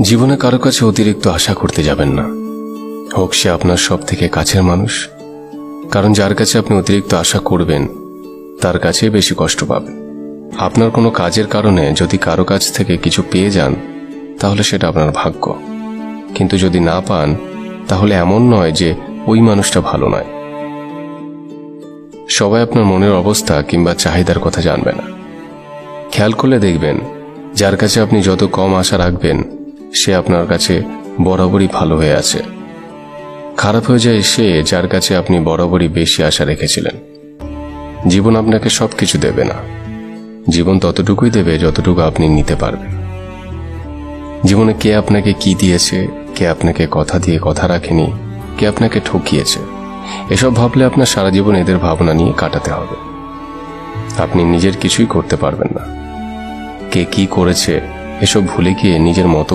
জীবনে কারো কাছে অতিরিক্ত আশা করতে যাবেন না, হোক সে আপনার সব থেকে কাছের মানুষ। কারণ যার কাছে আপনি অতিরিক্ত আশা করবেন তার কাছে বেশি কষ্ট পাবেন। আপনার কোনো কাজের কারণে যদি কারো কাছ থেকে কিছু পেয়ে যান তাহলে সেটা আপনার ভাগ্য, কিন্তু যদি না পান তাহলে এমন নয় যে ওই মানুষটা ভালো নয়। সবাই আপনার মনের অবস্থা কিংবা চাহিদার কথা জানবে না। খেয়াল করলে দেখবেন যার কাছে আপনি যত কম আশা রাখবেন সে আপনার কাছে বরাবরই ভালো হয়ে আছে। খারাপ হয়ে যায় সে যার কাছে আপনি বরাবরই বেশি আশা রেখেছিলেন। জীবন আপনাকে সবকিছু দেবে না, জীবন ততটুকুই দেবে যতটুকু আপনি নিতে পারবেন। জীবনে কে আপনাকে কি দিয়েছে, কে আপনাকে কথা দিয়ে কথা রাখেনি, কে আপনাকে ঠকিয়েছে, এসব ভাবলে আপনার সারা জীবন এদের ভাবনা নিয়ে কাটাতে হবে। আপনি নিজের কিছুই করতে পারবেন না। কে কি করেছে এসব ভুলে গিয়ে নিজের মতো